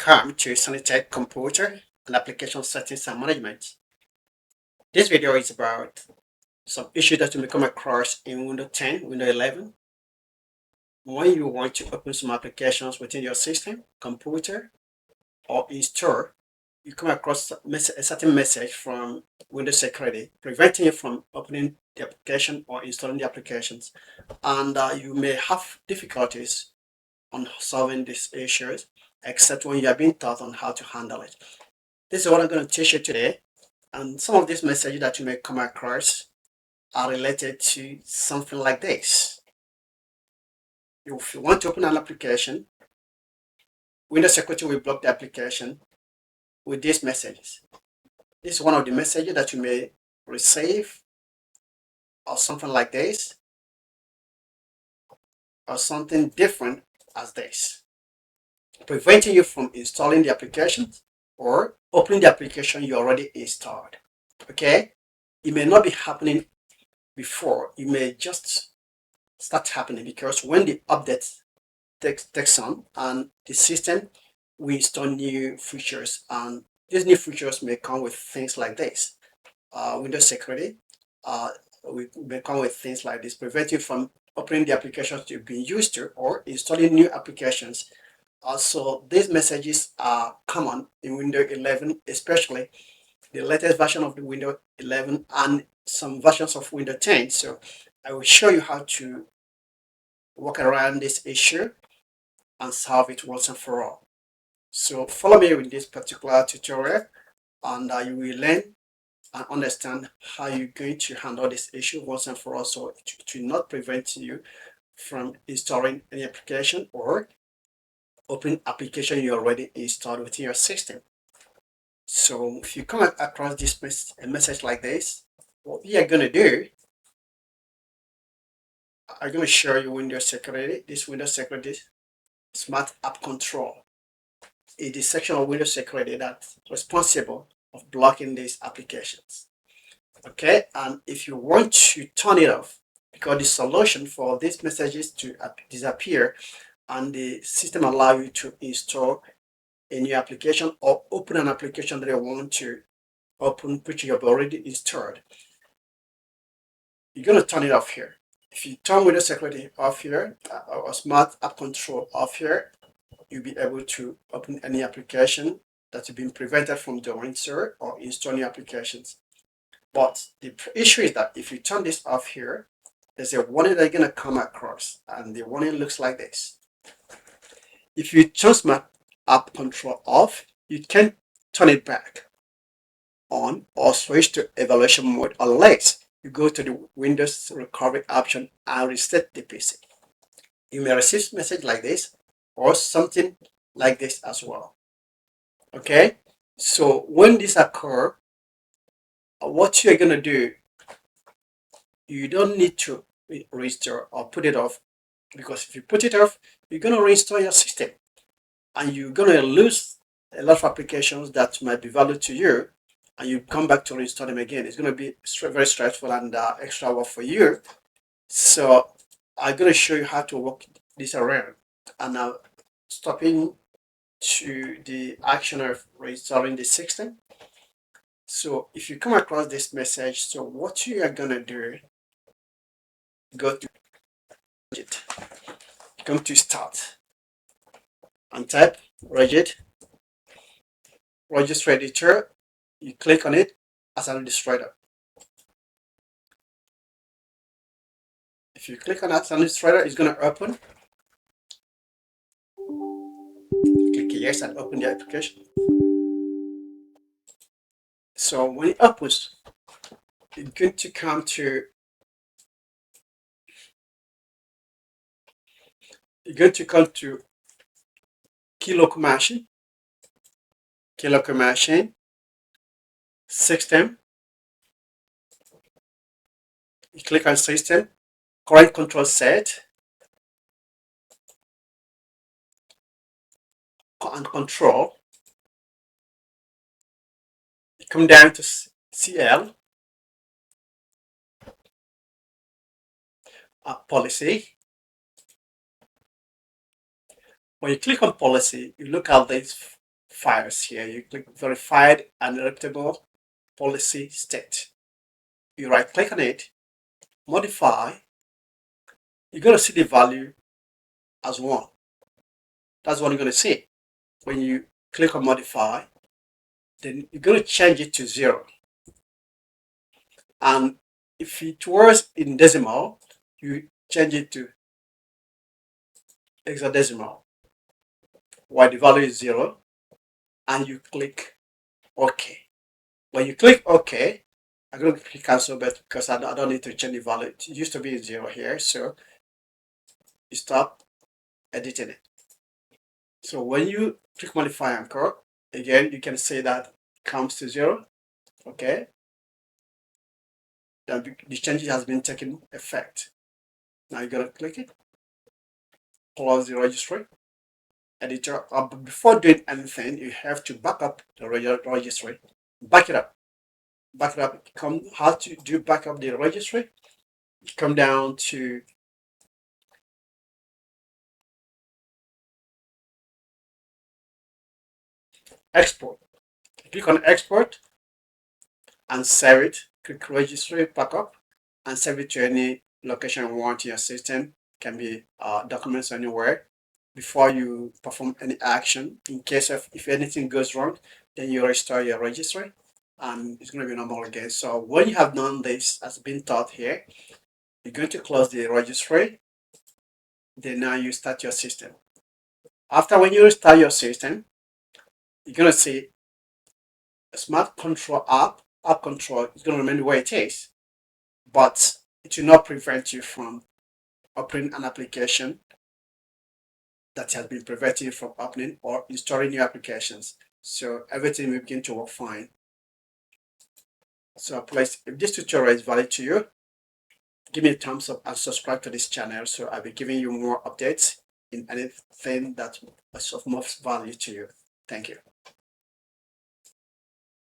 Welcome to Sanitech Computer and Application Settings and Management. This video is about some issues that you may come across in Windows 10, Windows 11, when you want to open some applications within your system, computer, or install. You come across a certain message from Windows Security preventing you from opening the application or installing the applications, and you may have difficulties on solving these issues, except when you are being taught on how to handle it. This is what I'm going to teach you today. And some of these messages that you may come across are related to something like this. If you want to open an application, Windows Security will block the application with these messages. This is one of the messages that you may receive, or something like this, or something different as this, preventing you from installing the application or opening the application you already installed. Okay, it may not be happening before, it may just start happening because when the update takes on and the system will install new features, and these new features may come with things like this. Windows Security may come with things like this, prevent you from opening the applications you've been used to or installing new applications. Also, these messages are common in Windows 11, especially the latest version of the Windows 11 and some versions of Windows 10. So I will show you how to work around this issue and solve it once and for all. So follow me with this particular tutorial, and you will learn and understand how you're going to handle this issue once and for all, so it will not prevent you from installing any application or open application you already installed within your system. So if you come across this message like this, what we are going to do, I'm going to show you Windows Security. This Windows Security Smart App Control is the section of Windows Security that's responsible of blocking these applications. Okay, and if you want to turn it off, because the solution for these messages to disappear and the system allow you to install a new application or open an application that you want to open which you have already installed, you're going to turn it off here. If you turn Windows Security off here, or Smart App Control off here, you'll be able to open any application that's been prevented from doing so or install new applications. But the issue is that if you turn this off here, there's a warning that you're going to come across, and the warning looks like this. If you turn Smart App Control off, you can turn it back on or switch to evaluation mode unless you go to the Windows recovery option and reset the PC. You may receive a message like this or something like this as well. Okay, so when this occurs, what you're going to do, you don't need to restore or put it off, because if you put it off, you're going to reinstall your system and you're going to lose a lot of applications that might be valuable to you, and you come back to reinstall them again. It's going to be very stressful and extra work for you. So I'm going to show you how to work this around, and now stopping to the action of reinstalling the system. So if you come across this message, so what you are going to do, go to it, come to start and type Regit, Register Editor. You click on it as an administrator. If you click on that as an administrator, it's going to open. Click yes and open the application. So when it opens, you're going to come to key local machine, system. You click on system, current control set, and control. You come down to CL, policy. When you click on policy, you look at this modifiers here. You click verified and editable policy state. You right click on it, modify. You're going to see the value as 1. That's what you're going to see. When you click on modify, then you're going to change it to 0. And if it was in decimal, you change it to hexadecimal, while the value is 0, and you click OK. When you click OK, I'm going to click cancel, but because I don't need to change the value. It used to be 0 here, so you stop editing it. So when you click modify anchor, again, you can say that comes to 0. Okay. Then the change has been taken effect. Now you're gonna click it, close the registry editor. But before doing anything, you have to back up the registry. Back it up. Back it up. How to do back up the registry? Come down to export. Click on export and save it. Click registry backup and save it to any location you want in your system. Can be documents anywhere. Before you perform any action, in case of if anything goes wrong, then you restore your registry and it's going to be normal again. So when you have done this as been taught here, you're going to close the registry. Then now you start your system. After when you restart your system, you're going to see a smart control app control is going to remain the way it is, but it will not prevent you from opening an application that has been preventing you from opening or installing new applications. So everything will begin to work fine. So please, if this tutorial is valuable to you, give me a thumbs up and subscribe to this channel, so I'll be giving you more updates in anything that is of most value to you. Thank you.